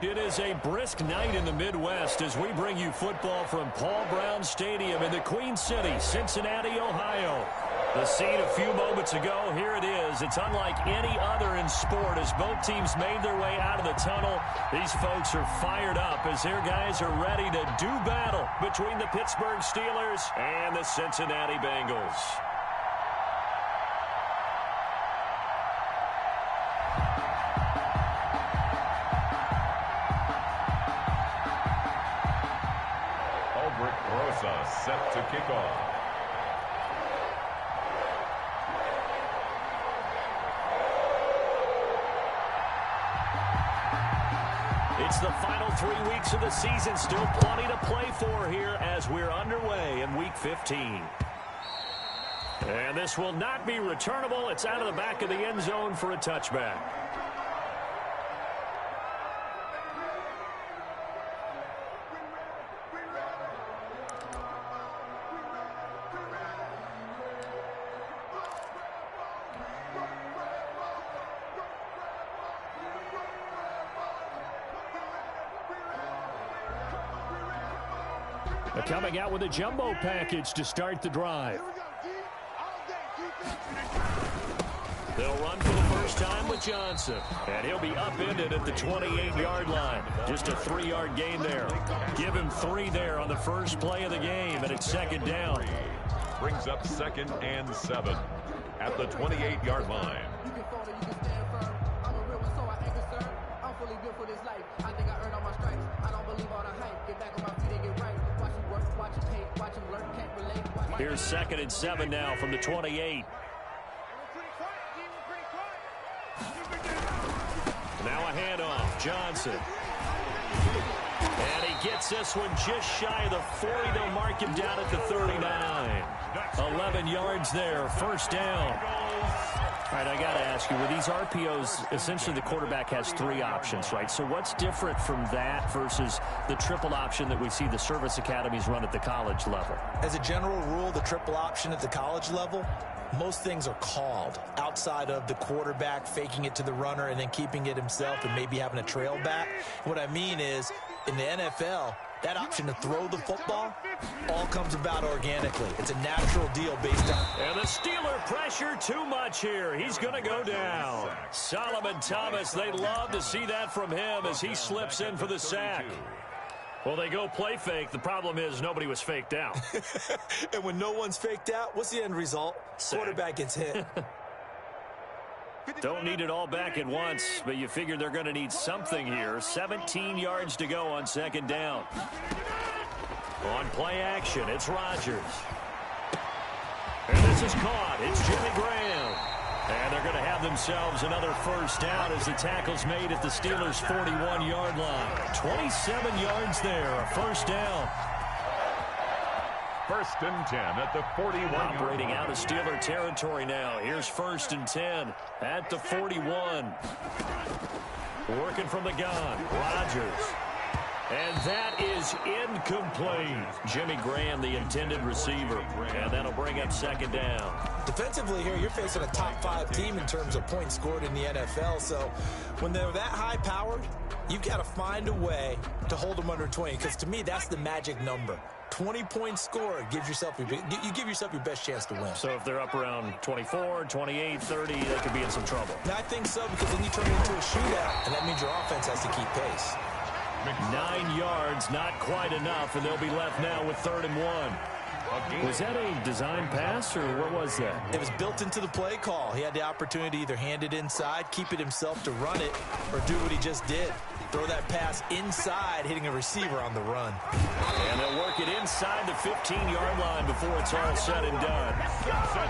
It is a brisk night in the Midwest as we bring you football from Paul Brown Stadium in the Queen City, Cincinnati, Ohio. The scene a few moments ago, here it is. It's unlike any other in sport as both teams made their way out of the tunnel. These folks are fired up as their guys are ready to do battle between the Pittsburgh Steelers and the Cincinnati Bengals. Set to kick off. It's the final 3 weeks of the season. Still plenty to play for here as we're underway in Week 15. And this will not be returnable. It's out of the back of the end zone for a touchback. Coming out with a jumbo package to start the drive. They'll run for the first time with Johnson. And he'll be upended at the 28-yard line. Just a 3-yard gain there. Give him 3 there on the first play of the game, and it's second down. Brings up 2nd and 7 at the 28-yard line. Here's 2nd and 7 now from the 28. Now a handoff. Johnson. And he gets this one just shy of the 40. They'll mark him down at the 39. 11 yards there. First down. All right, I got to ask you, with these RPOs, essentially the quarterback has 3 options, right? So what's different from that versus the triple option that we see the service academies run at the college level? As a general rule, the triple option at the college level, most things are called outside of the quarterback faking it to the runner and then keeping it himself and maybe having a trail back. What I mean is, in the NFL, that option to throw the football all comes about organically. It's a natural deal based on... And the Steeler pressure too much here. He's going to go down. Solomon Thomas, they love to see that from him as he slips in for the sack. Well, they go play fake. The problem is nobody was faked out. And when no one's faked out, what's the end result? Quarterback gets hit. Don't need it all back at once, but you figure they're going to need something here. 17 yards to go on second down. On play action, it's Rodgers. And this is caught. It's Jimmy Graham. And they're going to have themselves another first down as the tackle's made at the Steelers' 41-yard line. 27 yards there, a first down. 1st and 10 at the 41. Operating out of Steeler territory now. Here's 1st and 10 at the 41. Working from the gun, Rodgers. And that is incomplete. Jimmy Graham, the intended receiver. And that'll bring up second down. Defensively here, you're facing a top 5 team in terms of points scored in the NFL. So when they're that high-powered, you've got to find a way to hold them under 20. Because to me, that's the magic number. 20 points scored gives yourself you give yourself your best chance to win. So if they're up around 24, 28, 30, they could be in some trouble. And I think so, because then you turn it into a shootout, and that means your offense has to keep pace. 9 yards, not quite enough, and they'll be left now with 3rd and 1. Was that a design pass, or what was that? It was built into the play call. He had the opportunity to either hand it inside, keep it himself to run it, or do what he just did. Throw that pass inside, hitting a receiver on the run. And they'll work it inside the 15-yard line before it's all said and done.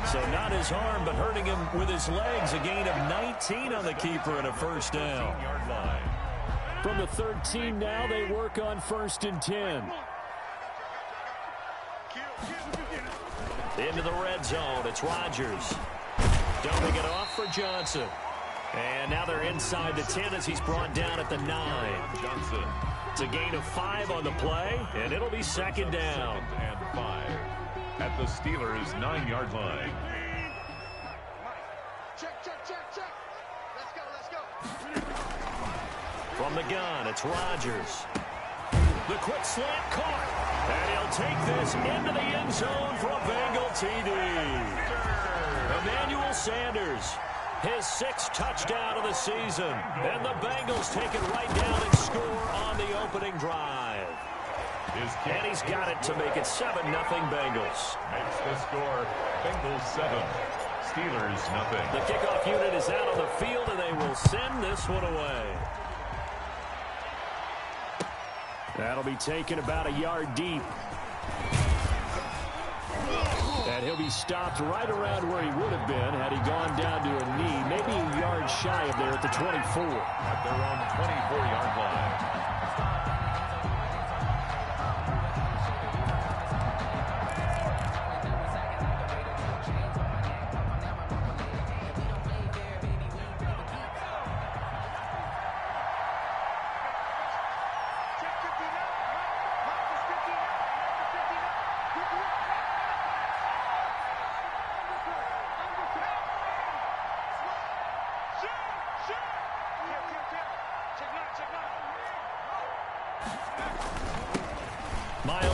So not his arm, but hurting him with his legs. A gain of 19 on the keeper and a first down. From the 13 now, they work on 1st and 10. Into the red zone, it's Rodgers. Dumping it off for Johnson. And now they're inside the 10 as he's brought down at the 9. Johnson. It's a gain of 5 on the play, and it'll be second down. 2nd and 5 at the Steelers' 9-yard line. Check. Let's go. From the gun, it's Rodgers. The quick slant caught. And he'll take this into the end zone for a Bengal TD. Emmanuel Sanders, his 6th touchdown of the season. And the Bengals take it right down and score on the opening drive. And he's got it to make it 7-0 Bengals. Makes the score Bengals 7, Steelers nothing. The kickoff unit is out on the field, and they will send this one away. That'll be taken about a yard deep. And he'll be stopped right around where he would have been had he gone down to a knee, maybe a yard shy of there at the 24. At their own 24-yard line.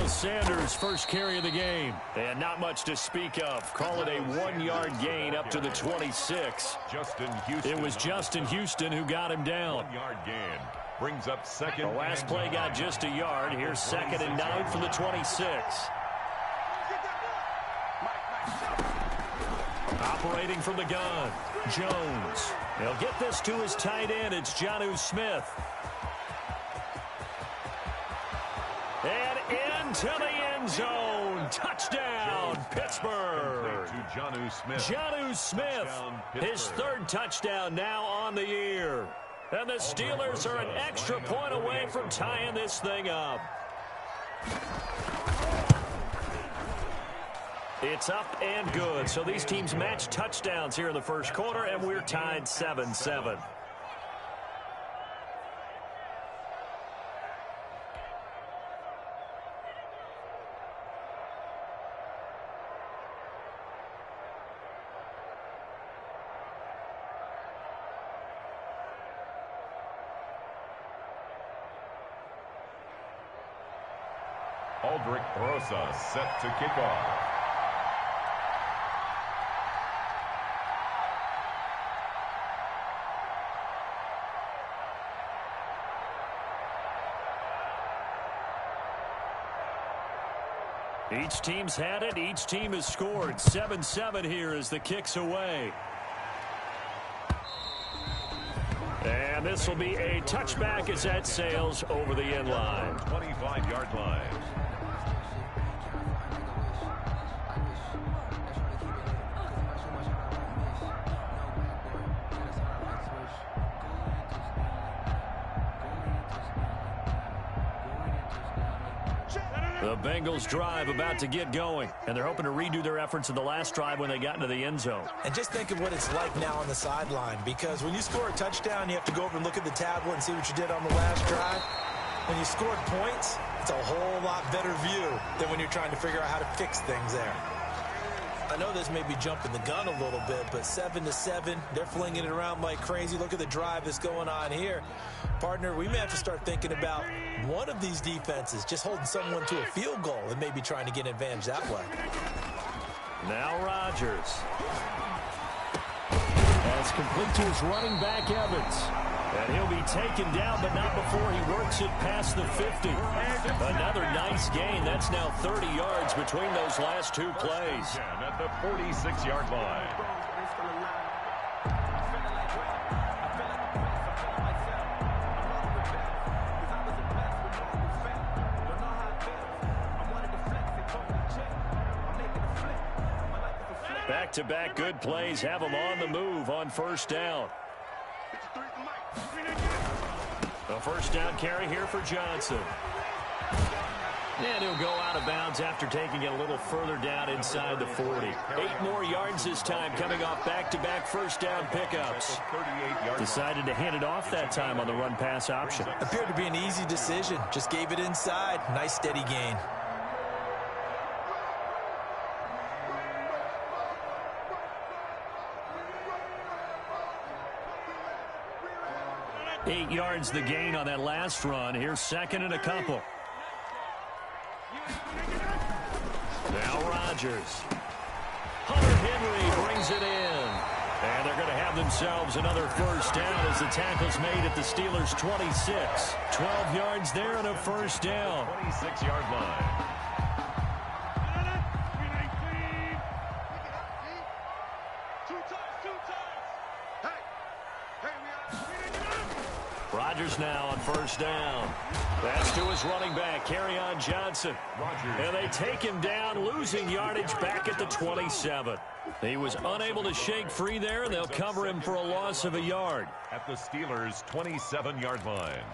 Sanders' first carry of the game. And not much to speak of. Call it a 1-yard gain up to the 26. Justin Houston. It was Justin Houston who got him down. 1-yard gain. Brings up second. The last play got just a yard. Here's 2nd and 9 from the 26. Operating from the gun, Jones. He'll get this to his tight end. It's Jonnu Smith. And into the end zone. Touchdown, Pittsburgh. To Jonnu Smith. Jonnu Smith, his 3rd touchdown now on the year. And the Steelers are an extra point away from tying this thing up. It's up and good. So these teams match touchdowns here in the first quarter, and we're tied 7-7. Aldrich Rosa set to kick off. Each team's had it. Each team has scored. 7-7 here as the kick's away. And this will be a touchback as that sails over the end line. 25-yard line. The Bengals drive about to get going, and they're hoping to redo their efforts in the last drive when they got into the end zone. And just think of what it's like now on the sideline, because when you score a touchdown, you have to go over and look at the tablet and see what you did on the last drive. When you scored points, it's a whole lot better view than when you're trying to figure out how to fix things there. I know this may be jumping the gun a little bit, but 7-7, they're flinging it around like crazy. Look at the drive that's going on here. Partner, we may have to start thinking about one of these defenses just holding someone to a field goal and maybe trying to get an advantage that way. Now Rodgers. That's complete to his running back, Evans. And he'll be taken down, but not before he works it past the 50. Another nice gain. That's now 30 yards between those last two plays. At the 46-yard line. Back-to-back good plays have him on the move on first down. A first down carry here for Johnson. And he'll go out of bounds after taking it a little further down inside the 40. 8 more yards this time coming off back-to-back first down pickups. Decided to hand it off that time on the run-pass option. Appeared to be an easy decision. Just gave it inside. Nice steady gain. 8 yards the gain on that last run. Here's second and a couple. Now Rodgers. Hunter Henry brings it in. And they're going to have themselves another first down as the tackle's made at the Steelers' 26. 12 yards there and a first down. 26-yard line. Rodgers now on first down. That's to his running back, Kerryon Johnson. And they take him down, losing yardage back at the 27. He was unable to shake free there, and they'll cover him for a loss of a yard. At the Steelers' 27-yard line.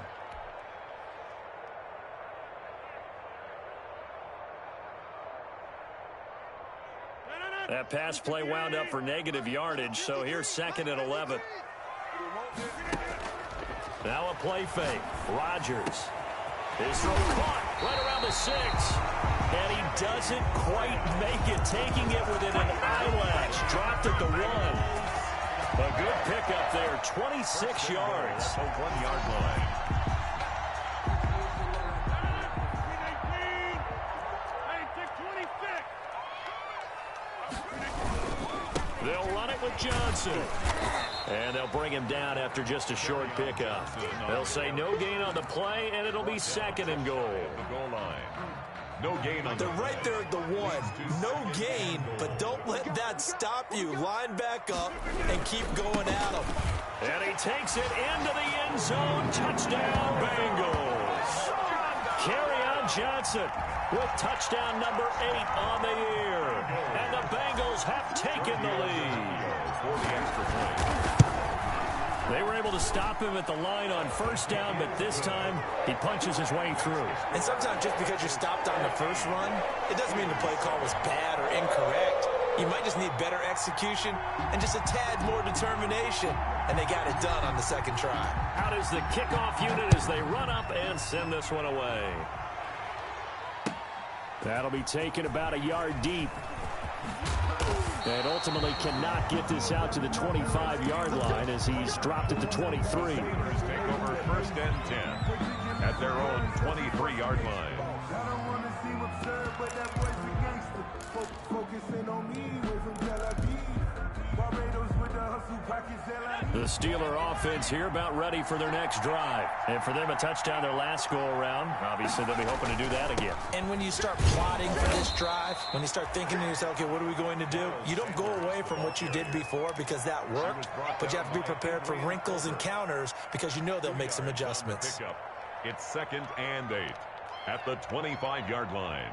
That pass play wound up for negative yardage, so here's second and 11. Now a play fake. Rodgers. His throw caught right around the 6. And he doesn't quite make it, taking it within an eyelash. Dropped at the 1. A good pickup there, 26 yards. At the 1-yard line. They'll run it with Johnson. And they'll bring him down after just a short pickup. They'll say no gain on the play, and it'll be second and goal. The goal line. No gain on the They're right there at the 1. No gain, but don't let that stop you. Line back up and keep going at him. And he takes it into the end zone. Touchdown, Bengals. Kerryon Johnson with touchdown number 8 on the year. And the Bengals have taken the lead. For the extra point. They were able to stop him at the line on first down, but this time he punches his way through. And sometimes just because you're stopped on the first run, it doesn't mean the play call was bad or incorrect. You might just need better execution and just a tad more determination. And they got it done on the second try. Out is the kickoff unit as they run up and send this one away. That'll be taken about a yard deep. And ultimately cannot get this out to the 25-yard line as he's dropped at the 23. Steelers take over first and 10 at their own 23-yard line. I don't want to seem absurd, but that boy's a gangster. Focusing on me, way from Tel Aviv. Barbados with the hustle pockets, The Steeler offense here about ready for their next drive. And for them, a touchdown their last go-around. Obviously, they'll be hoping to do that again. And when you start plotting for this drive, when you start thinking to yourself, okay, what are we going to do? You don't go away from what you did before because that worked, but you have to be prepared for wrinkles and counters because you know they'll make some adjustments. It's second and 8 at the 25-yard line.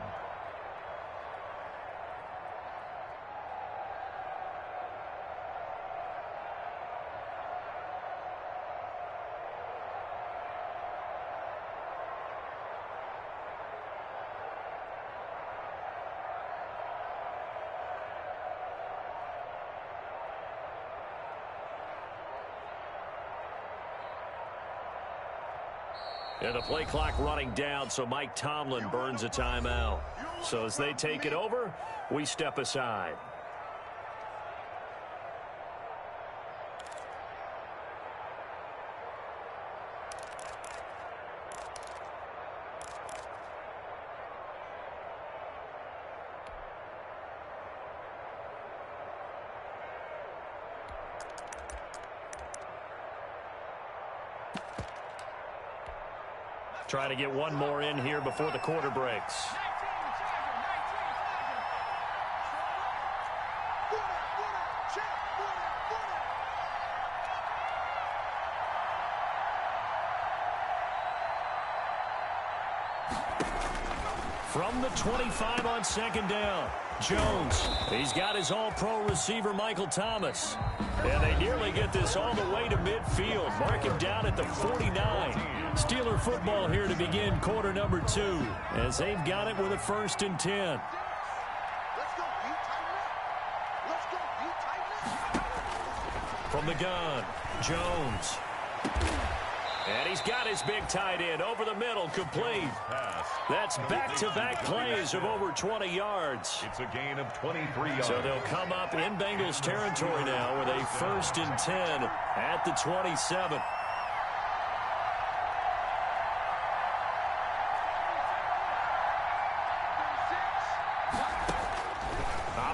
And the play clock running down, so Mike Tomlin burns a timeout. So as they take it over, we step aside. Trying to get one more in here before the quarter breaks. From the 25 on second down, Jones. He's got his all-pro receiver, Michael Thomas. And they nearly get this all the way to midfield. Mark him down at the 49. Steeler football here to begin quarter number 2 as they've got it with a 1st and 10. From the gun, Jones. And he's got his big tight end over the middle, complete. That's back-to-back plays of over 20 yards. It's a gain of 23 yards. So they'll come up in Bengals territory now with a 1st and 10 at the 27.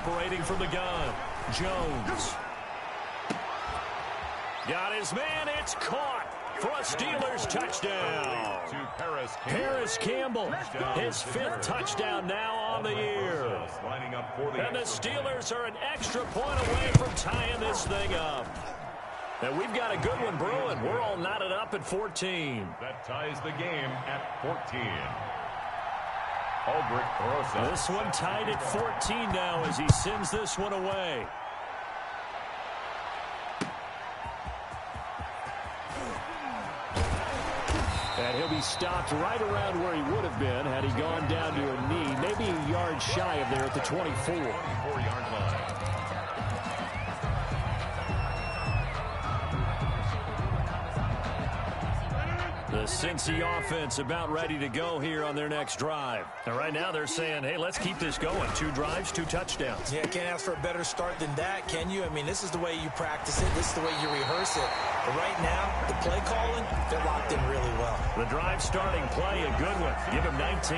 Operating from the gun, Jones. Got his man. It's caught for a Steelers touchdown. To Paris Campbell, his 5th touchdown now on the year. And the Steelers are an extra point away from tying this thing up. And we've got a good one brewing. We're all knotted up at 14. That ties the game at 14. Aldrich Rosa. This one tied at 14 now as he sends this one away. And he'll be stopped right around where he would have been had he gone down to a knee, maybe a yard shy of there at the 24. 24-yard line. The Cincy offense about ready to go here on their next drive. And right now they're saying, hey, let's keep this going. 2 drives, 2 touchdowns. Yeah, can't ask for a better start than that, can you? I mean, this is the way you practice it. This is the way you rehearse it. But right now, the play calling, they're locked in really well. The drive starting play, a good one. Give him 19.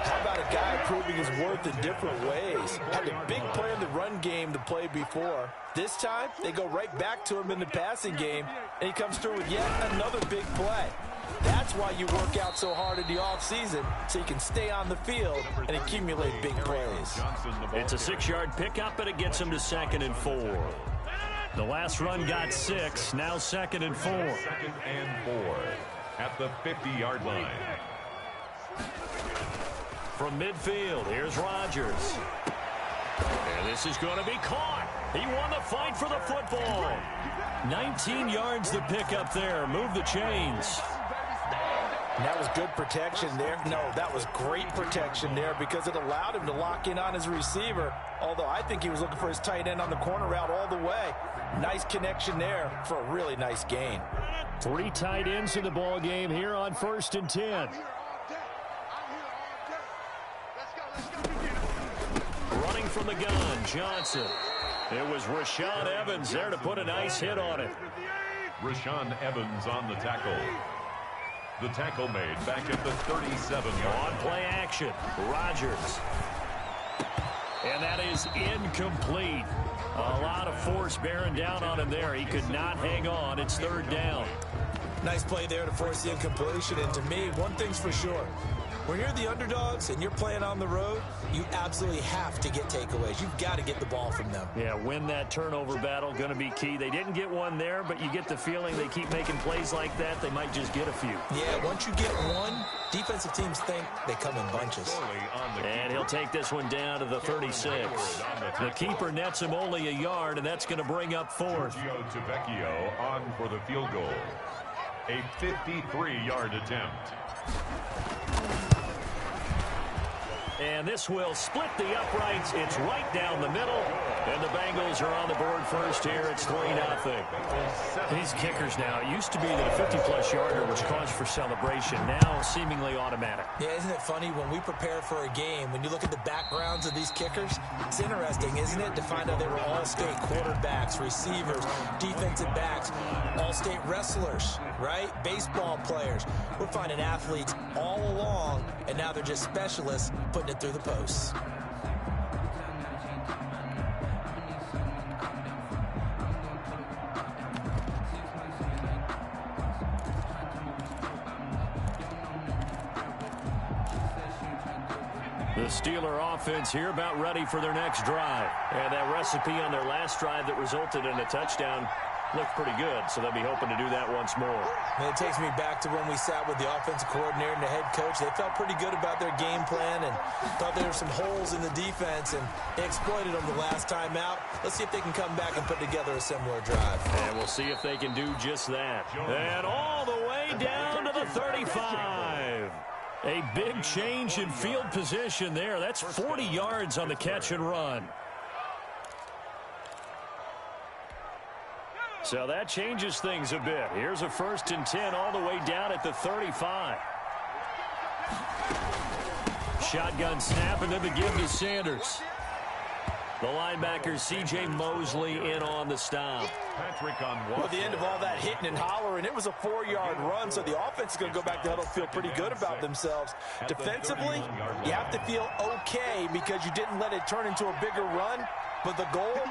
How about a guy proving his worth in different ways? Had a big play in the run game the play before. This time, they go right back to him in the passing game, and he comes through with yet another big play. That's why you work out so hard in the offseason, so you can stay on the field and accumulate big plays. It's a 6-yard pickup, and it gets him to 2nd and 4. The last run got 6, now 2nd and 4. 2nd and 4 at the 50-yard line. From midfield, here's Rodgers. And this is going to be caught. He won the fight for the football. 19 yards to pick up there. Move the chains. And that was good protection there. No, that was great protection there because it allowed him to lock in on his receiver. Although I think he was looking for his tight end on the corner route all the way. Nice connection there for a really nice gain. 3 tight ends in the ball game here on 1st and 10. Running from the gun, Johnson. It was Rashaan Evans there to put a nice hit on it. Rashaan Evans on the tackle. The tackle made back at the 37-yard. On play action, Rodgers. And that is incomplete. A lot of force bearing down on him there. He could not hang on. It's 3rd down. Nice play there to force the incompletion. And to me, one thing's for sure. When you're the underdogs and you're playing on the road, you absolutely have to get takeaways. You've got to get the ball from them. Yeah, win that turnover battle, going to be key. They didn't get one there, but you get the feeling they keep making plays like that, they might just get a few. Yeah, once you get one, defensive teams think they come in bunches. And he'll take this one down to the 36. The keeper nets him only a yard, and that's going to bring up 4th. Tavecchio on for the field goal. A 53-yard attempt. And this will split the uprights. It's right down the middle. And the Bengals are on the board first here. It's 3-0. These kickers now, it used to be that a 50-plus yarder was cause for celebration. Now seemingly automatic. Yeah, isn't it funny when we prepare for a game, when you look at the backgrounds of these kickers, it's interesting, isn't it, to find out they were all-state quarterbacks, receivers, defensive backs, all-state wrestlers, right? Baseball players. We're finding athletes all along, and now they're just specialists putting it through the posts. The Steeler offense here about ready for their next drive. And that recipe on their last drive that resulted in a touchdown looked pretty good, so they'll be hoping to do that once more. And it takes me back to when we sat with the offensive coordinator and the head coach. They felt pretty good about their game plan and thought there were some holes in the defense, and they exploited them the last time out. Let's see if they can come back and put together a similar drive. And we'll see if they can do just that. And all the way down to the 35. A big change in field position there. That's 40 yards on the catch and run. So that changes things a bit. Here's a 1st and 10 all the way down at the 35. Shotgun snap and then the give to Sanders. The linebacker, C.J. Mosley, in on the stop. Patrick on one. Well, at the end of all that hitting and hollering, it was a 4-yard run, so the offense is going to go back to huddle, feel pretty good about themselves. Defensively, you have to feel okay because you didn't let it turn into a bigger run, but the goal,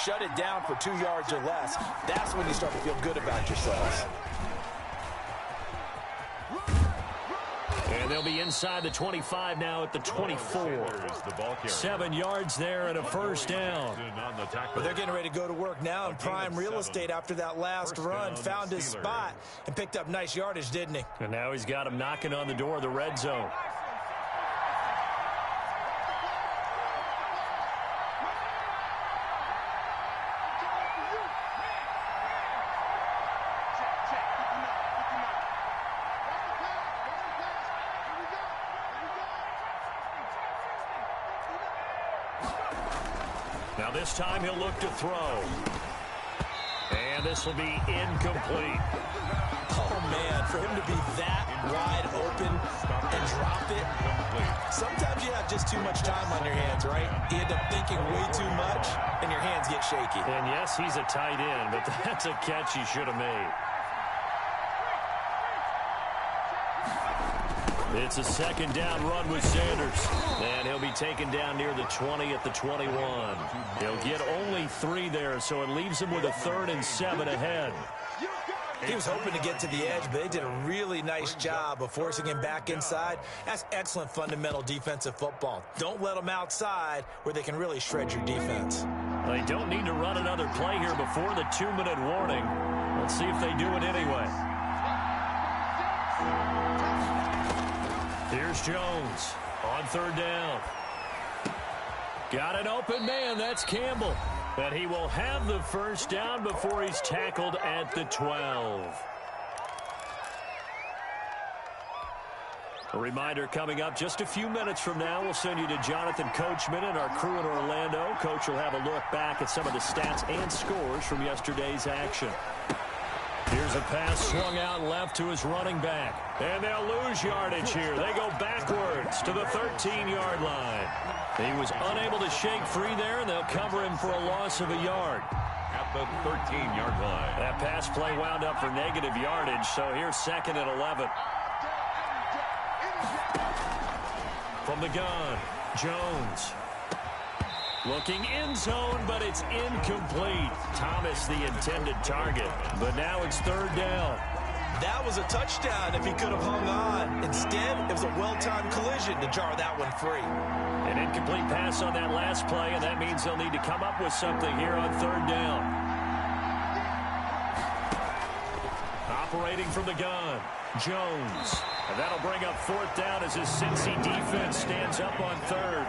shut it down for 2 yards or less. That's when you start to feel good about yourselves. And they'll be inside the 25 now at the 24. 7 yards there and a first down. But they're getting ready to go to work now in prime real estate after that last run. Found his spot and picked up nice yardage, didn't he? And now he's got him knocking on the door of the red zone. Now this time he'll look to throw. And this will be incomplete. Oh, man, for him to be that wide open and drop it. Sometimes you have just too much time on your hands, right? You end up thinking way too much, and your hands get shaky. And yes, he's a tight end, but that's a catch he should have made. It's a second down run with Sanders. And he'll be taken down near the 20 at the 21. He'll get only 3 there, so it leaves him with a 3rd and 7 ahead. He was hoping to get to the edge, but they did a really nice job of forcing him back inside. That's excellent fundamental defensive football. Don't let them outside where they can really shred your defense. They don't need to run another play here before the 2-minute warning. Let's see if they do it anyway. Here's Jones on 3rd down. Got an open man. That's Campbell. And he will have the first down before he's tackled at the 12. A reminder coming up just a few minutes from now. We'll send you to Jonathan Coachman and our crew in Orlando. Coach will have a look back at some of the stats and scores from yesterday's action. Here's a pass swung out left to his running back. And they'll lose yardage here. They go backwards to the 13-yard line. He was unable to shake free there, and they'll cover him for a loss of a yard. At the 13-yard line. That pass play wound up for negative yardage, so here's 2nd and 11. From the gun, Jones. Looking in zone, but it's incomplete. Thomas the intended target, but now it's 3rd down. That was a touchdown if he could have hung on. Instead, it was a well-timed collision to jar that one free. An incomplete pass on that last play, and that means they'll need to come up with something here on 3rd down. Operating from the gun, Jones. And that'll bring up 4th down as his Cincy defense stands up on 3rd.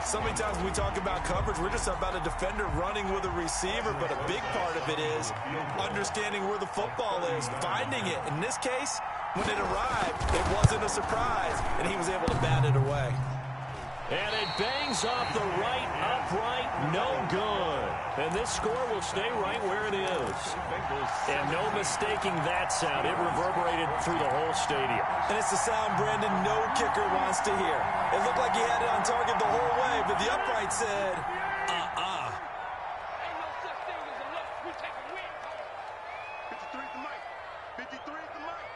So many times when we talk about coverage, we're just about a defender running with a receiver, but a big part of it is understanding where the football is, finding it. In this case, when it arrived, it wasn't a surprise, and he was able to bat it away. And it bangs off the right upright, no good. And this score will stay right where it is. And no mistaking that sound. It reverberated through the whole stadium. And it's the sound Brandon no kicker wants to hear. It looked like he had it on target the whole way, but the upright said, uh-uh. Ain't no such thing as a loss. We take a win. 53 at the mic. 53 at the mic.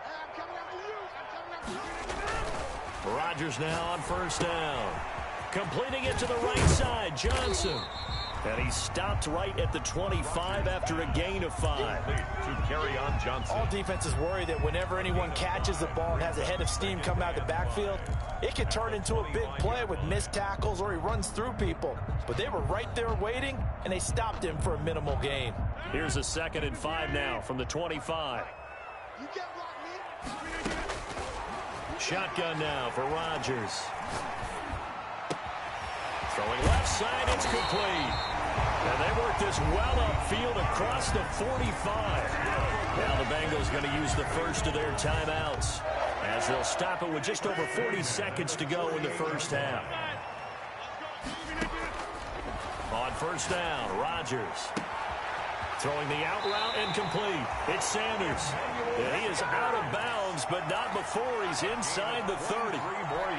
I'm coming after you. I'm coming after you. Rodgers now on 1st down. Completing it to the right side, Johnson. And he stopped right at the 25 after a gain of 5. To carry on Johnson. All defenses worry that whenever anyone catches the ball and has a head of steam come out of the backfield, it could turn into a big play with missed tackles or he runs through people. But they were right there waiting, and they stopped him for a minimal gain. Here's a 2nd and 5 now from the 25. You get blocked, man. Shotgun now for Rodgers. Throwing left side, it's complete. And they work this well upfield across the 45. Now the Bengals going to use the first of their timeouts as they'll stop it with just over 40 seconds to go in the first half. On 1st down, Rodgers. Throwing the out route incomplete. It's Sanders. And he is out of bounds, but not before he's inside the 30.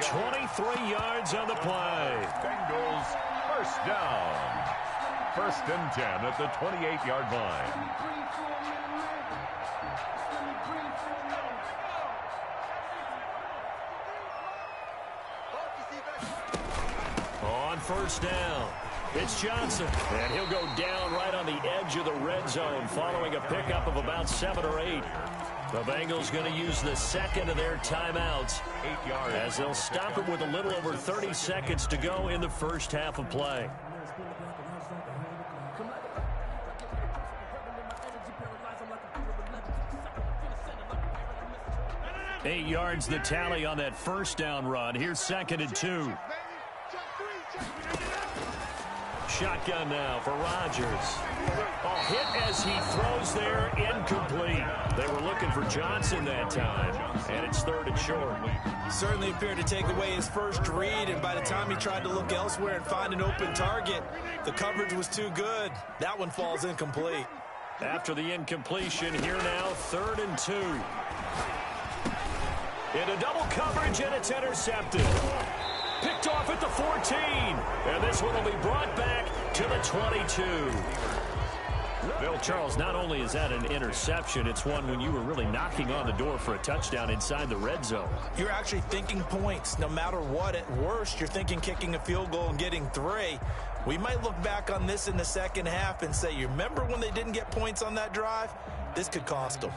23 yards on the play. Bengals First down. First and 10 at the 28-yard line. On first down, it's Johnson, and he'll go down right on the edge of the red zone following a pickup of about 7 or 8. The Bengals going to use the second of their timeouts 8 yards. as they'll stop it with a little over 30 seconds to go in the first half of play. Eight yards the tally on that first down run. Here's 2nd and 2. Shotgun now for Rodgers. Hit as he throws there, incomplete. They were looking for Johnson that time, and it's 3rd and short. Certainly appeared to take away his first read, and by the time he tried to look elsewhere and find an open target, the coverage was too good. That one falls incomplete. After the incompletion, here now, 3rd and 2. Into double coverage, and it's intercepted. Picked off at the 14. And this one will be brought back to the 22. Bill Charles, not only is that an interception, it's one when you were really knocking on the door for a touchdown inside the red zone. You're actually thinking points. No matter what, at worst, you're thinking kicking a field goal and getting 3. We might look back on this in the second half and say, you remember when they didn't get points on that drive? This could cost them.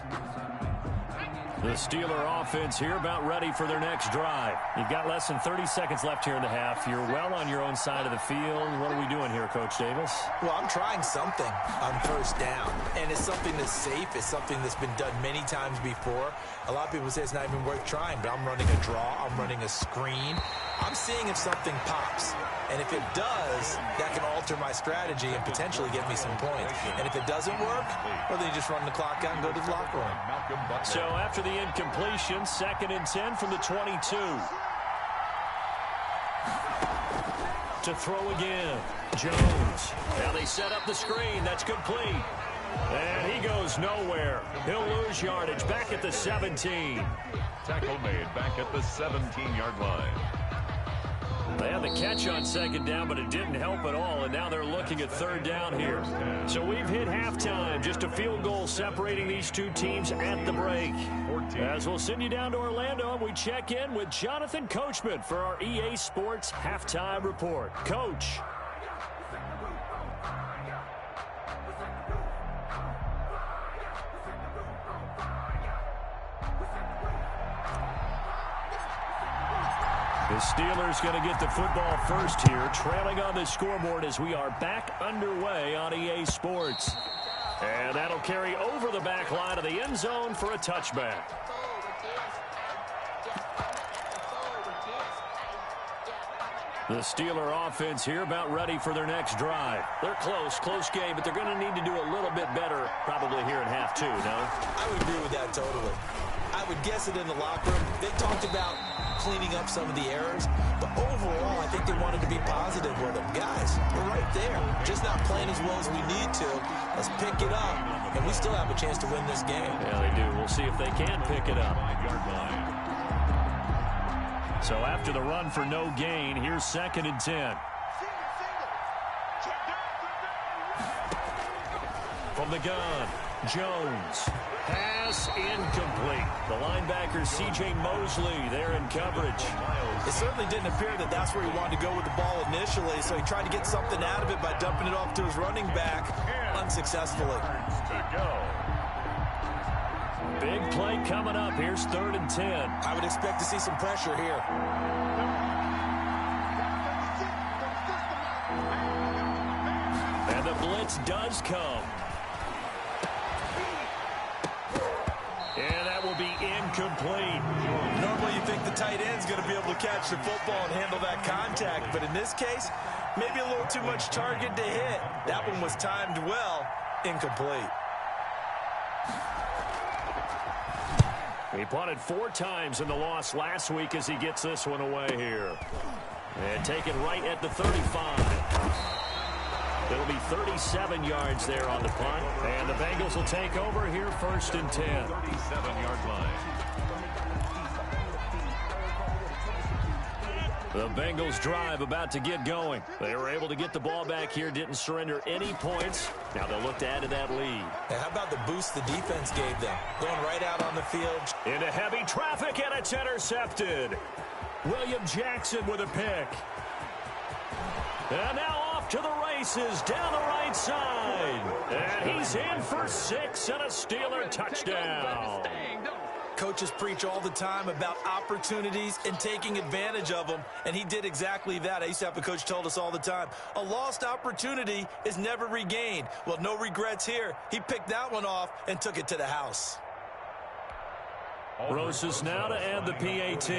The Steeler offense here about ready for their next drive. You've got less than 30 seconds left here in the half. You're well on your own side of the field. What are we doing here, Coach Davis? Well, I'm trying something on first down, and it's something that's safe. It's something that's been done many times before. A lot of people say it's not even worth trying, but I'm running a draw. I'm running a screen. I'm seeing if something pops. And if it does, that can alter my strategy and potentially get me some points. And if it doesn't work, well, then you just run the clock out and go to the locker room. So after the incompletion, 2nd and 10 from the 22. To throw again, Jones. Now they set up the screen. That's complete. And he goes nowhere. He'll lose yardage back at the 17. Tackle made back at the 17-yard line. They had the catch on 2nd down, but it didn't help at all, and now they're looking at 3rd down here. So we've hit halftime, just a field goal separating these two teams at the break. As we'll send you down to Orlando, and we check in with Jonathan Coachman for our EA Sports Halftime Report. Coach. The Steelers going to get the football first here, trailing on the scoreboard as we are back underway on EA Sports. And that'll carry over the back line of the end zone for a touchback. The Steeler offense here about ready for their next drive. They're close game, but they're going to need to do a little bit better probably here in half 2, no? I would agree with that totally. I would guess it in the locker room. They talked about cleaning up some of the errors, but overall, I think they wanted to be positive with them. Guys, we're right there. Just not playing as well as we need to. Let's pick it up, and we still have a chance to win this game. Yeah, they do. We'll see if they can pick it up. So after the run for no gain, here's 2nd and 10. From the gun, Jones. Pass incomplete. The linebacker, C.J. Mosley, there in coverage. It certainly didn't appear that that's where he wanted to go with the ball initially, so he tried to get something out of it by dumping it off to his running back unsuccessfully. Big play coming up. Here's 3rd and 10. I would expect to see some pressure here. And the blitz does come. And that will be incomplete. Normally you think the tight end's going to be able to catch the football and handle that contact, but in this case, maybe a little too much target to hit. That one was timed well, incomplete. He punted 4 times in the loss last week as he gets this one away here. And taken right at the 35. It'll be 37 yards there on the punt. And the Bengals will take over here 1st and 10. 37-yard line. The Bengals drive about to get going. They were able to get the ball back here, didn't surrender any points. Now they'll look to add to that lead. Hey, how about the boost the defense gave them? Going right out on the field. Into heavy traffic, and it's intercepted. William Jackson with a pick. And now off to the races down the right side. And he's in for 6 and a Steeler touchdown. Coaches preach all the time about opportunities and taking advantage of them, and he did exactly that. I used to have a coach told us all the time, a lost opportunity is never regained. Well, no regrets here. He picked that one off and took it to the house. Rosas now to add the PAT.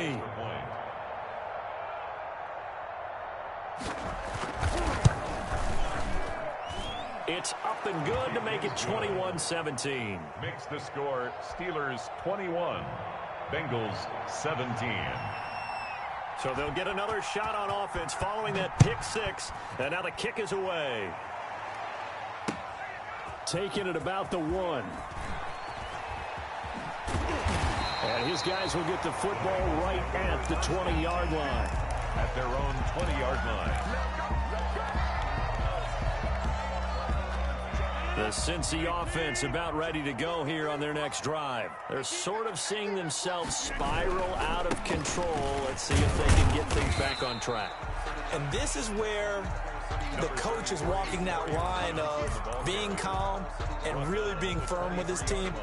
It's up and good to make it 21-17. Makes the score Steelers 21, Bengals 17. So they'll get another shot on offense following that pick 6. And now the kick is away. Taking it about the 1. And his guys will get the football right at the 20-yard line. At their own 20-yard line. The Cincy offense about ready to go here on their next drive. They're sort of seeing themselves spiral out of control. Let's see if they can get things back on track. And this is where the coach is walking that line of being calm and really being firm with his team.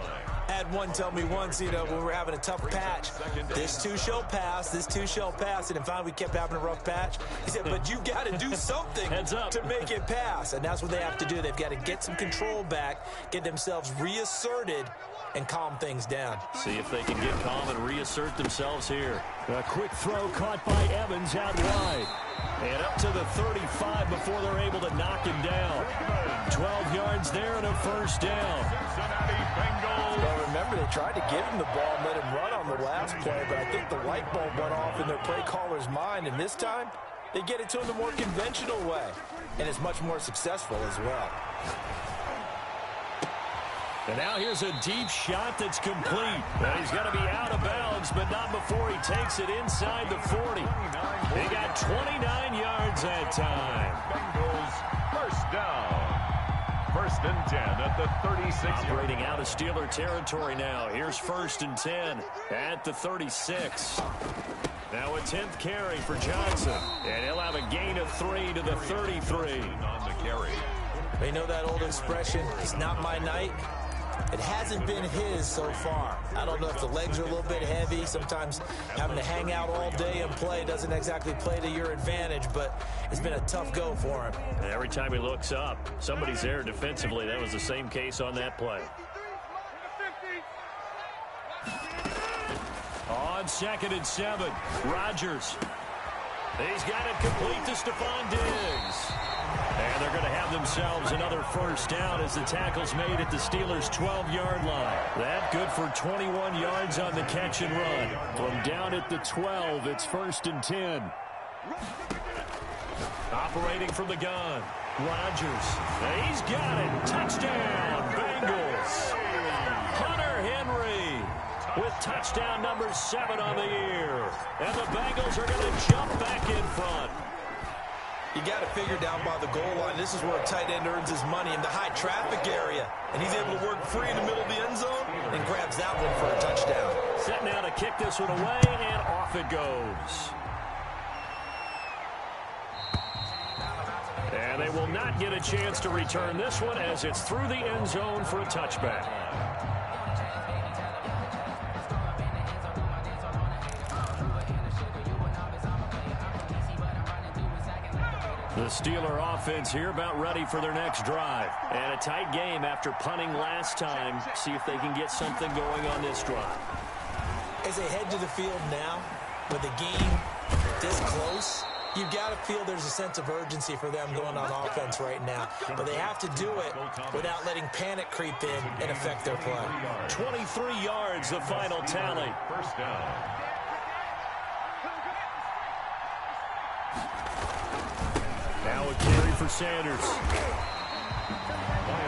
I had one tell me once, when we were having a tough patch, this too shall pass, this too shall pass. And finally we kept having a rough patch. He said, but you got to do something to make it pass. And that's what they have to do. They've got to get some control back, get themselves reasserted, and calm things down. See if they can get calm and reassert themselves here. A quick throw caught by Evans out wide. And up to the 35 before they're able to knock him down. 12 yards there and a first down. Cincinnati Bengals. Well, remember, they tried to give him the ball and let him run on the last play, but I think the light bulb went off in their play caller's mind, and this time they get it to him the more conventional way, and it's much more successful as well. And now here's a deep shot that's complete. And he's going to be out of bounds, but not before he takes it inside the 40. He got 29 yards that time. Bengals first down. 1st and 10 at the 36. Operating out of Steeler territory now. Here's 1st and 10 at the 36. Now a 10th carry for Johnson. And he'll have a gain of 3 to the 33. On the carry. They know that old expression, it's not my night. It hasn't been his so far. I don't know if the legs are a little bit heavy. Sometimes having to hang out all day and play doesn't exactly play to your advantage, but it's been a tough go for him. And every time he looks up, somebody's there defensively. That was the same case on that play. On 2nd and 7, Rodgers. He's got it complete to Stephon Diggs. And they're going to have themselves another first down as the tackle's made at the Steelers' 12-yard line. That good for 21 yards on the catch and run. From down at the 12, it's 1st and 10. Operating from the gun, Rodgers. He's got it. Touchdown, Bengals. Hunter Henry with touchdown number 7 on the year. And the Bengals are going to jump back in front. You got to figure down by the goal line. This is where a tight end earns his money in the high traffic area. And he's able to work free in the middle of the end zone and grabs that one for a touchdown. Set now to kick this one away, and off it goes. And they will not get a chance to return this one as it's through the end zone for a touchback. The Steeler offense here about ready for their next drive. And a tight game after punting last time. See if they can get something going on this drive. As they head to the field now, with the game this close, you've got to feel there's a sense of urgency for them going on offense right now. But they have to do it without letting panic creep in and affect their play. 23 yards, the final tally. First down. Now a carry for Sanders.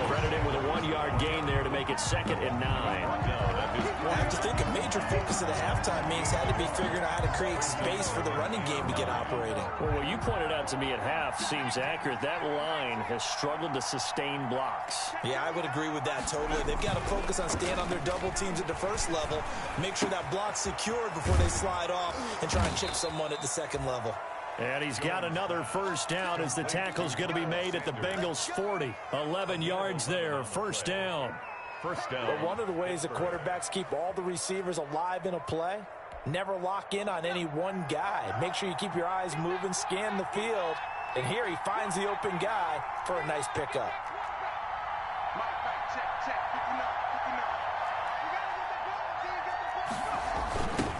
Credited with a 1-yard gain there to make make it 2nd and 9. I have to think a major focus of the halftime means had to be figuring out how to create space for the running game to get operating. Well, what you pointed out to me at half seems accurate. That line has struggled to sustain blocks. Yeah, I would agree with that totally. They've got to focus on staying on their double teams at the first level, make sure that block's secured before they slide off and try and chip someone at the second level. And he's got another first down as the tackle's going to be made at the Bengals 40. 11 yards there, first down. First down. But one of the ways the quarterbacks keep all the receivers alive in a play, never lock in on any one guy. Make sure you keep your eyes moving, scan the field. And here he finds the open guy for a nice pickup.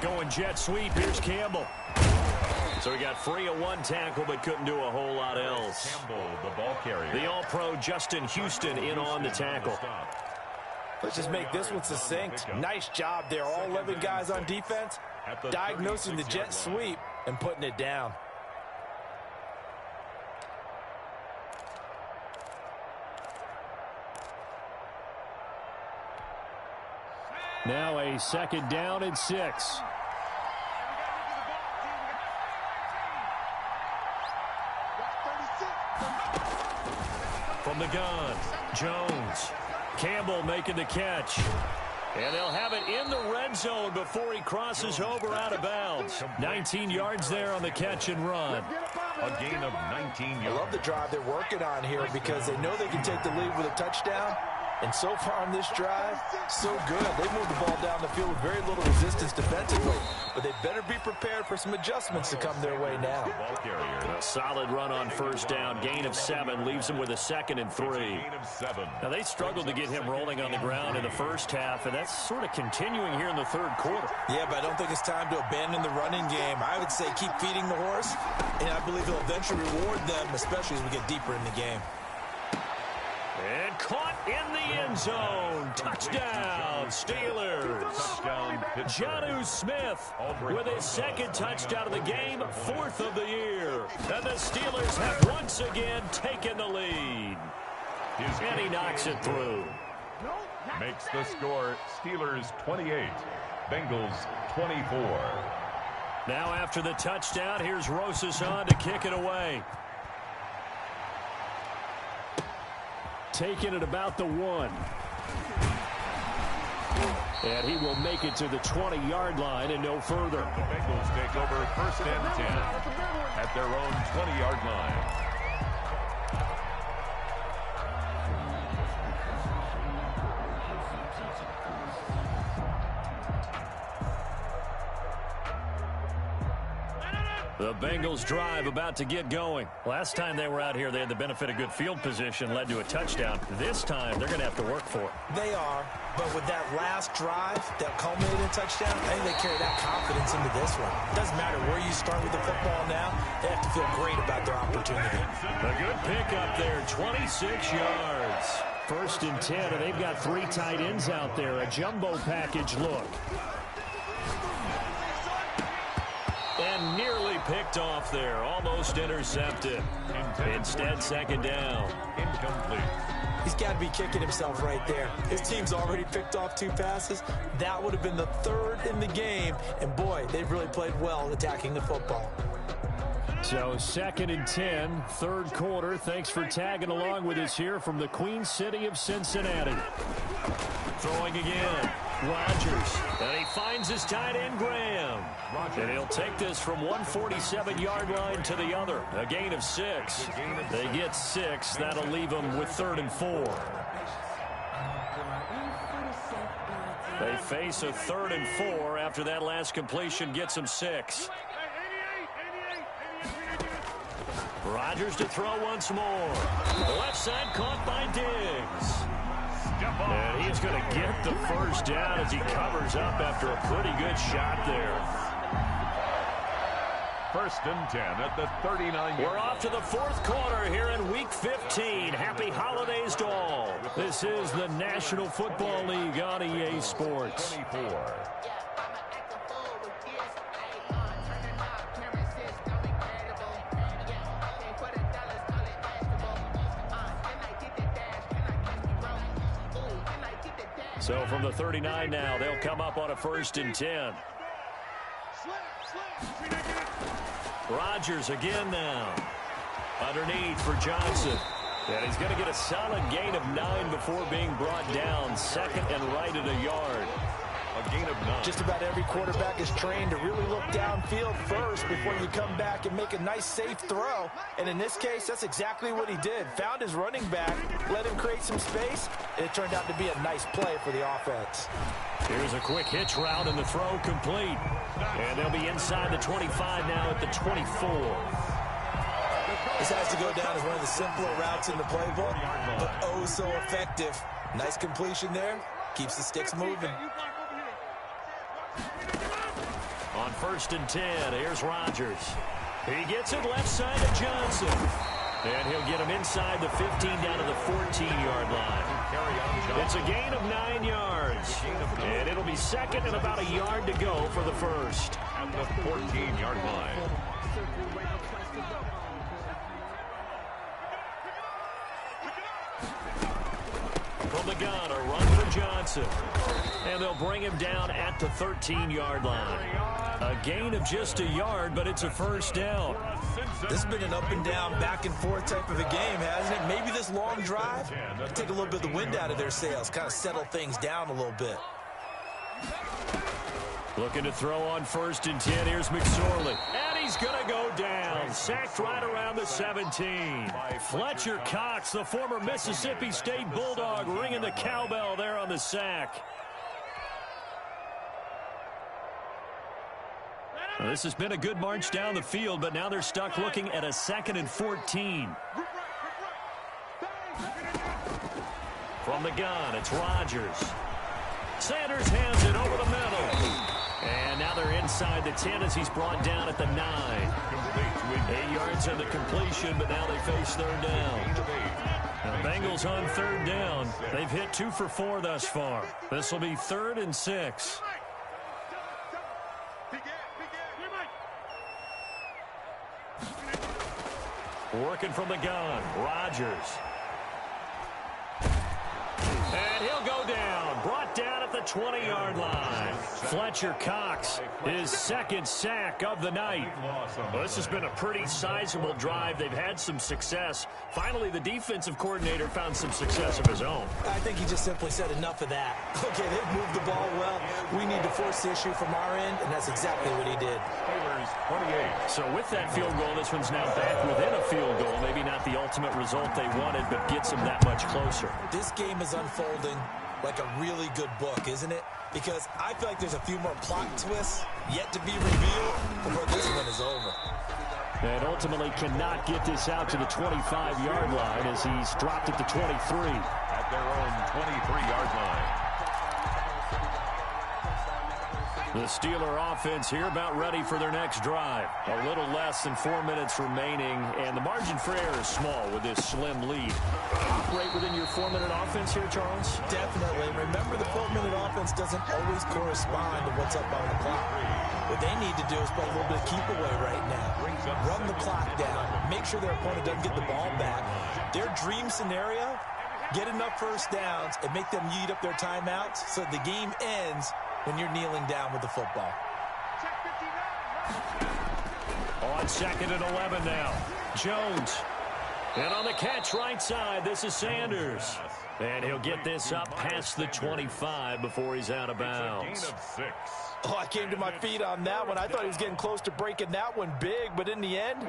Going jet sweep, here's Campbell. So he got free of one tackle, but couldn't do a whole lot else. Campbell, the ball carrier. The All-Pro Justin Houston in on the tackle. Let's just make this one succinct. Nice job there. All 11 guys on defense, diagnosing the jet sweep and putting it down. Now a 2nd down and 6. From the gun, Jones. Campbell making the catch. And they'll have it in the red zone before he crosses over out of bounds. 19 yards there on the catch and run. A gain of 19 yards. I love the drive they're working on here because they know they can take the lead with a touchdown. And so far on this drive, so good. They moved the ball down the field with very little resistance defensively. But they better be prepared for some adjustments to come their way now. A solid run on first down. Gain of 7 leaves him with a 2nd and 3. Gain of 7. Now, they struggled to get him rolling on the ground in the first half, and that's sort of continuing here in the third quarter. Yeah, but I don't think it's time to abandon the running game. I would say keep feeding the horse, and I believe he'll eventually reward them, especially as we get deeper in the game. And caught in the end zone. Touchdown, Steelers. Touchdown, Jonnu Smith with his 2nd touchdown of the game, 4th of the year. And the Steelers have once again taken the lead. And he knocks it through. Makes the score Steelers 28, Bengals 24. Now after the touchdown, here's Rosas on to kick it away. Taking it about the 1. And he will make it to the 20-yard line and no further. The Bengals take over 1st and 10 at their own 20-yard line. The Bengals drive about to get going. Last time they were out here, they had the benefit of good field position, led to a touchdown. This time, they're going to have to work for it. They are, but with that last drive that culminated in a touchdown, I think they carry that confidence into this one. It doesn't matter where you start with the football now. They have to feel great about their opportunity. A good pickup there, 26 yards. 1st and 10, and they've got 3 tight ends out there. A jumbo package look. And nearly picked off there. Almost intercepted. Instead, 2nd down. Incomplete. He's got to be kicking himself right there. His team's already picked off 2 passes. That would have been the 3rd in the game. And, boy, they've really played well attacking the football. So 2nd and 10, 3rd quarter. Thanks for tagging along with us here from the Queen City of Cincinnati. Throwing again. Rodgers. And he finds his tight end, Graham. And he'll take this from 147-yard line to the other. A gain of 6. They get 6. That'll leave them with 3rd and 4. They face a 3rd and 4 after that last completion gets them 6. Rodgers to throw once more. Left side caught by Diggs. And he's going to get the first down as he covers up after a pretty good shot there. 1st and 10 at the 39. We're off to the 4th quarter here in Week 15. Happy holidays to all. This is the National Football League on EA Sports. 24. So from the 39 now, they'll come up on a 1st and 10. Rodgers again now. Underneath for Johnson. And he's going to get a solid gain of 9 before being brought down. 2nd and right at a yard. A gain of 9. Just about every quarterback is trained to really look downfield first before you come back and make a nice, safe throw. And in this case, that's exactly what he did. Found his running back, let him create some space, and it turned out to be a nice play for the offense. Here's a quick hitch route, and the throw complete. And they'll be inside the 25 now at the 24. This has to go down as one of the simpler routes in the playbook, but oh so effective. Nice completion there. Keeps the sticks moving. On 1st and 10, here's Rodgers. He gets it left side of Johnson. And he'll get him inside the 15 down to the 14-yard line. It's a gain of 9 yards. And it'll be 2nd and about a yard to go for the 1st. At the 14-yard line. From the gun, a run for Johnson. And they'll bring him down at the 13-yard line. A gain of just a yard, but it's a 1st down. This has been an up and down, back and forth type of a game, hasn't it? Maybe this long drive will take a little bit of the wind out of their sails, kind of settle things down a little bit. Looking to throw on 1st and 10. Here's McSorley. And he's going to go down. Sacked right around the 17. Fletcher Cox, the former Mississippi State Bulldog, ringing the cowbell there on the sack. Well, this has been a good march down the field, but now they're stuck looking at a 2nd and 14. From the gun, it's Rodgers. Sanders hands it over the middle. And now they're inside the 10 as he's brought down at the 9. 8 yards on the completion, but now they face 3rd down. The Bengals on 3rd down. They've hit 2 for 4 thus far. This will be 3rd and 6. Working from the gun, Rodgers. And he'll go down. Brought down at the 20-yard line. Fletcher Cox, his 2nd sack of the night. Well, this has been a pretty sizable drive. They've had some success. Finally, the defensive coordinator found some success of his own. I think he just simply said enough of that. Okay, they've moved the ball well. We need to force the issue from our end, and that's exactly what he did. 28. So with that field goal, this one's now back within a field goal. Maybe not the ultimate result they wanted, but gets them that much closer. This game is unfolding like a really good book, isn't it? Because I feel like there's a few more plot twists yet to be revealed before this one is over. And ultimately cannot get this out to the 25-yard line as he's dropped at the 23. At their own 23-yard line. The Steeler offense here about ready for their next drive. A little less than 4 minutes remaining, and the margin for error is small with this slim lead. Operate within your 4-minute offense here, Charles? Definitely. Remember, the 4-minute offense doesn't always correspond to what's up on the clock. What they need to do is play a little bit of keep away right now. Run the clock down. Make sure their opponent doesn't get the ball back. Their dream scenario, get enough 1st downs and make them eat up their timeouts so the game ends when you're kneeling down with the football. On 2nd and 11 now. Jones. And on the catch right side, this is Sanders. And he'll get this up past the 25 before he's out of bounds. Gain of 6. Oh, I came to my feet on that one. I thought he was getting close to breaking that one big, but in the end,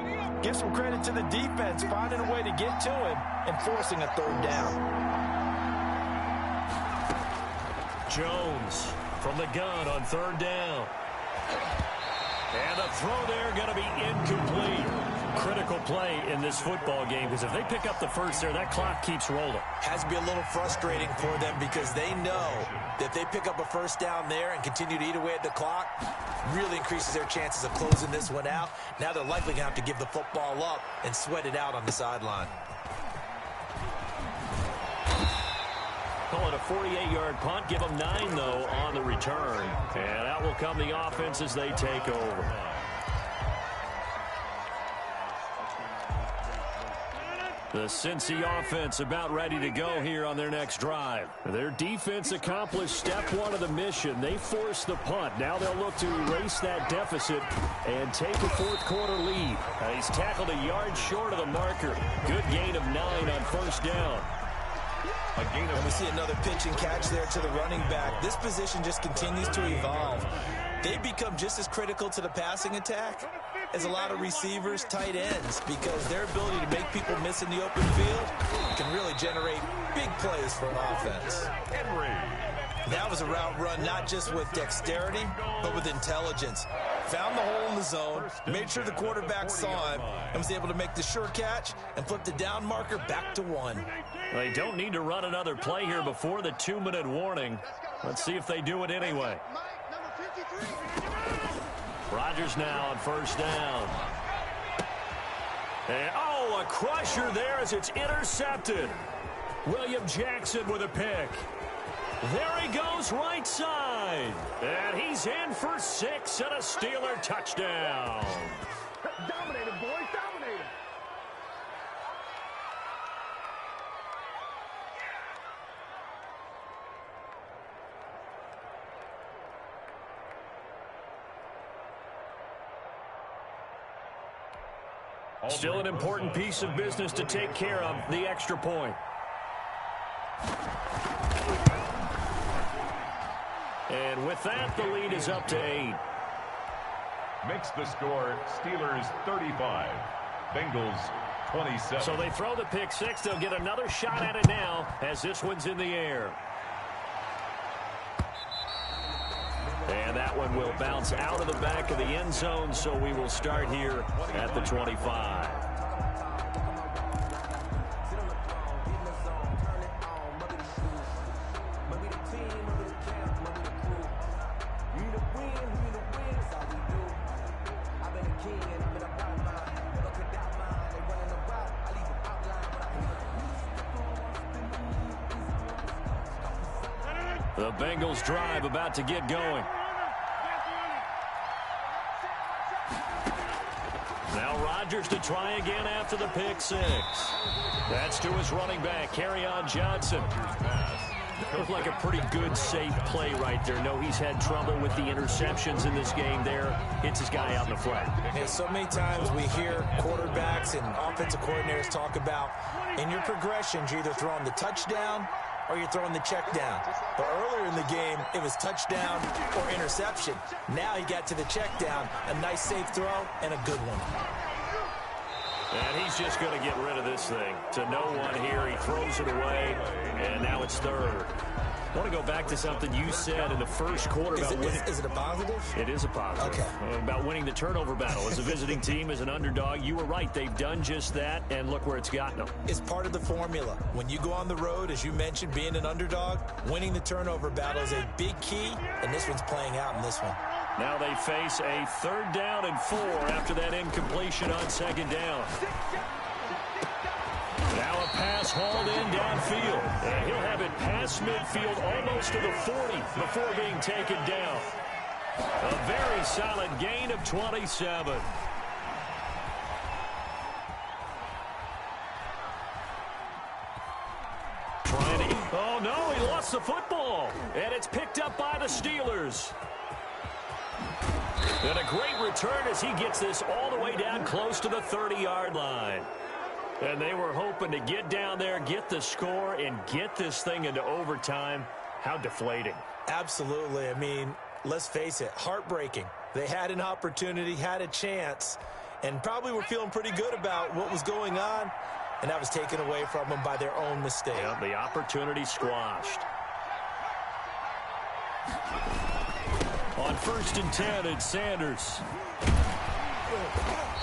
give some credit to the defense, finding a way to get to him and forcing a 3rd down. Jones from the gun on 3rd down. And the throw there going to be incomplete. Critical play in this football game because if they pick up the 1st there, that clock keeps rolling. Has to be a little frustrating for them because they know that if they pick up a 1st down there and continue to eat away at the clock, really increases their chances of closing this one out. Now they're likely going to have to give the football up and sweat it out on the sideline. Call it a 48-yard punt. Give them 9, though, on the return. And out will come the offense as they take over. The Cincy offense about ready to go here on their next drive. Their defense accomplished step one of the mission. They forced the punt. Now they'll look to erase that deficit and take a fourth-quarter lead. He's tackled a yard short of the marker. Good gain of 9 on first down. And we see another pitch and catch there to the running back. This position just continues to evolve. They become just as critical to the passing attack as a lot of receivers, tight ends, because their ability to make people miss in the open field can really generate big plays for an offense. That was a route run not just with dexterity, but with intelligence. Found the hole in the zone, made sure the quarterback saw him, and was able to make the sure catch and flip the down marker back to 1. They don't need to run another play here before the 2-minute warning. Let's see if they do it anyway. Rodgers now on first down. And, a crusher there as it's intercepted. William Jackson with a pick. There he goes right side. And he's in for 6 and a Steeler touchdown. Dominated, boys, dominated. Still an important piece of business to take care of, the extra point. And with that, the lead is up to 8. Makes the score Steelers 35, Bengals 27. So they throw the pick 6. They'll get another shot at it now as this one's in the air. And that one will bounce out of the back of the end zone, so we will start here at the 25. The Bengals drive about to get going. Now Rodgers to try again after the pick 6. That's to his running back, Kerryon Johnson. Looked like a pretty good, safe play right there. No, he's had trouble with the interceptions in this game there. Hits his guy out in the flat. Yeah, so many times we hear quarterbacks and offensive coordinators talk about in your progressions, you're either throwing the touchdown or you're throwing the check down. But earlier in the game, it was touchdown or interception. Now he got to the check down, a nice safe throw, and a good one. And he's just going to get rid of this thing. To no one here, he throws it away, and now it's third. I want to go back to something you said in the first quarter about winning. Is it a positive? It is a positive. Okay. About winning the turnover battle. As a visiting team, as an underdog, you were right. They've done just that, and look where it's gotten them. It's part of the formula. When you go on the road, as you mentioned, being an underdog, winning the turnover battle is a big key, and this one's playing out in this one. Now they face a 3rd down and 4 after that incompletion on 2nd down. Now a pass hauled in downfield. And he'll have it past midfield almost to the 40 before being taken down. A very solid gain of 27. Oh, no, he lost the football. And it's picked up by the Steelers. And a great return as he gets this all the way down close to the 30-yard line. And they were hoping to get down there, get the score, and get this thing into overtime. How deflating. Absolutely. I mean, let's face it, heartbreaking. They had an opportunity, had a chance, and probably were feeling pretty good about what was going on, and that was taken away from them by their own mistake. Yeah, the opportunity squashed. On 1st and 10, it's Sanders.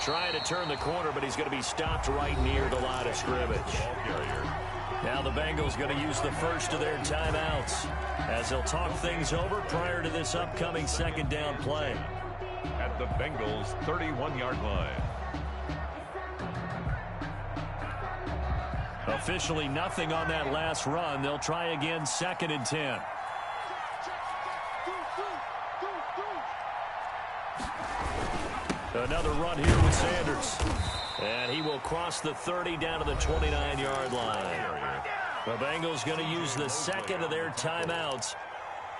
Trying to turn the corner, but he's going to be stopped right near the line of scrimmage. Now the Bengals going to use the first of their timeouts as they'll talk things over prior to this upcoming 2nd down play. At the Bengals' 31-yard line. Officially nothing on that last run. They'll try again 2nd and 10. Another run here with Sanders. And he will cross the 30 down to the 29-yard line. The Bengals going to use the second of their timeouts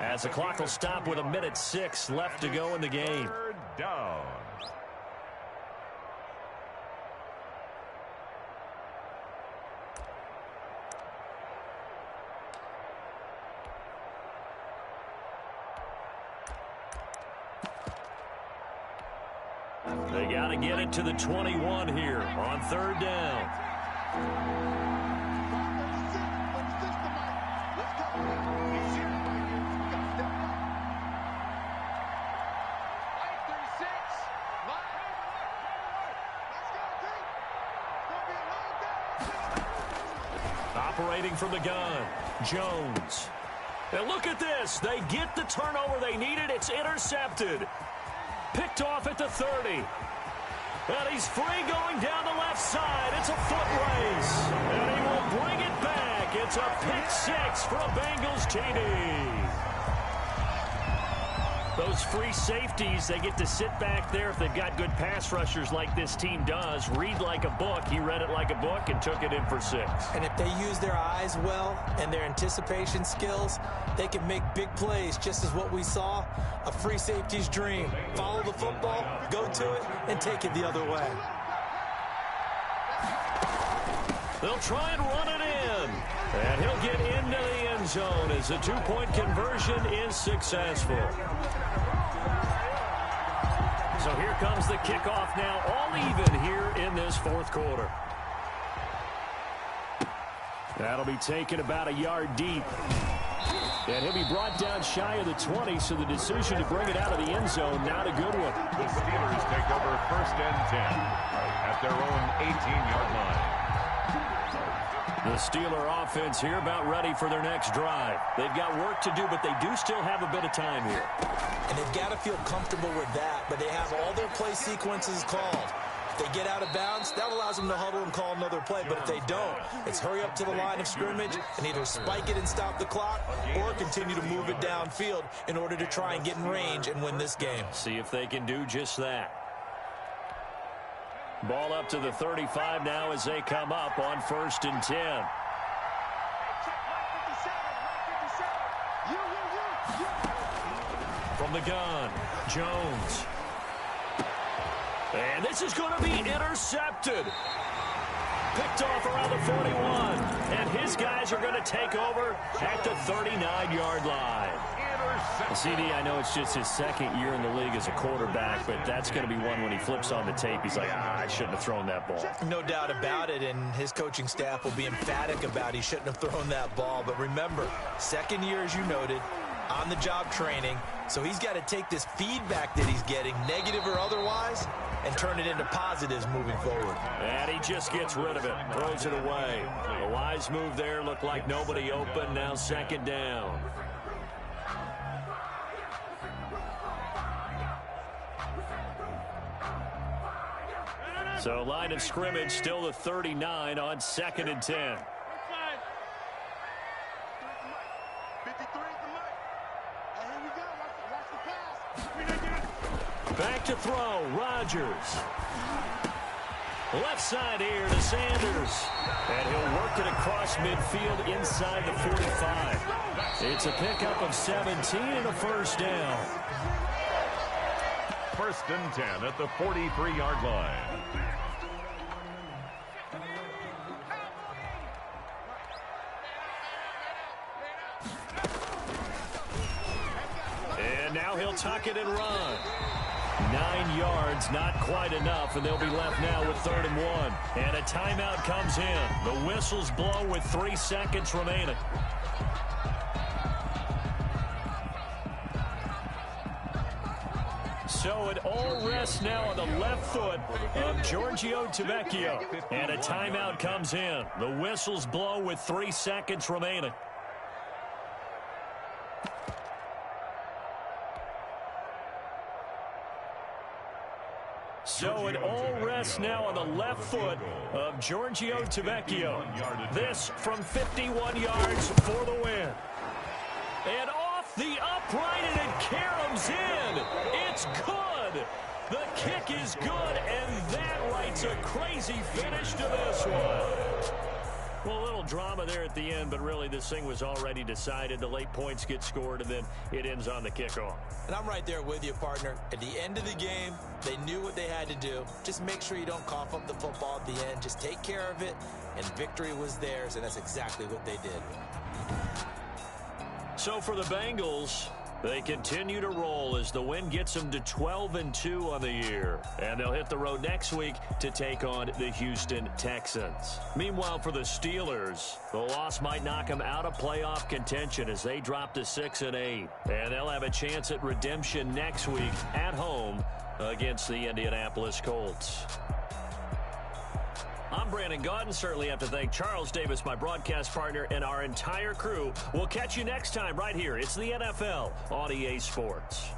as the clock will stop with 1:06 left to go in the game. Third down. They got to get it to the 21 here on third down. Operating from the gun, Jones. And look at this. They get the turnover they needed. It's intercepted. Picked off at the 30. And he's free going down the left side. It's a foot race. And he will bring it back. It's a pick six for a Bengals TD. Those free safeties, they get to sit back there if they've got good pass rushers like this team does. Read like a book. He read it like a book and took it in for 6. And if they use their eyes well and their anticipation skills, they can make big plays, just as what we saw, a free safety's dream. Follow the football, go to it, and take it the other way. They'll try and run it in. And he'll get into the end zone as the 2-point conversion is successful. So here comes the kickoff now, all even here in this fourth quarter. That'll be taken about a yard deep. And he'll be brought down shy of the 20, so the decision to bring it out of the end zone, not a good one. The Steelers take over 1st and 10 at their own 18-yard line. The Steeler offense here about ready for their next drive. They've got work to do, but they do still have a bit of time here. And they've got to feel comfortable with that, but they have all their play sequences called. If they get out of bounds, that allows them to huddle and call another play. But if they don't, it's hurry up to the line of scrimmage and either spike it and stop the clock or continue to move it downfield in order to try and get in range and win this game. See if they can do just that. Ball up to the 35 now as they come up on 1st and 10. From the gun, Jones. And this is going to be intercepted. Picked off around the 41. And his guys are going to take over at the 39-yard line. CD, I know it's just his second year in the league as a quarterback, but that's going to be one when he flips on the tape. He's like, I shouldn't have thrown that ball. No doubt about it, and his coaching staff will be emphatic about he shouldn't have thrown that ball. But remember, second year, as you noted, on-the-job training, so he's got to take this feedback that he's getting, negative or otherwise, and turn it into positives moving forward. And he just gets rid of it, throws it away. A wise move there, looked like nobody open, now 2nd down. So line of scrimmage still the 39 on 2nd and 10. Back to throw, Rodgers. Left side here to Sanders. And he'll work it across midfield inside the 45. It's a pickup of 17 and a 1st down. 1st and 10 at the 43-yard line. And now he'll tuck it and run. 9 yards, not quite enough, and they'll be left now with 3rd and 1. And a timeout comes in. The whistles blow with 3 seconds remaining. So it all rests now on the left foot of Giorgio Tavecchio. And a timeout comes in. The whistles blow with 3 seconds remaining. So it all rests now on the left foot of Giorgio Tavecchio. This from 51 yards for the win. And off the upright, and it caroms in. It's good. The kick is good, and that right It's a crazy finish to this one. Well, a little drama there at the end, but really this thing was already decided. The late points get scored, and then it ends on the kickoff. And I'm right there with you, partner. At the end of the game, they knew what they had to do. Just make sure you don't cough up the football at the end. Just take care of it, and victory was theirs, and that's exactly what they did. So for the Bengals, they continue to roll as the win gets them to 12-2 on the year. And they'll hit the road next week to take on the Houston Texans. Meanwhile, for the Steelers, the loss might knock them out of playoff contention as they drop to 6-8. And they'll have a chance at redemption next week at home against the Indianapolis Colts. I'm Brandon Gaudin. Certainly have to thank Charles Davis, my broadcast partner, and our entire crew. We'll catch you next time right here. It's the NFL on EA Sports.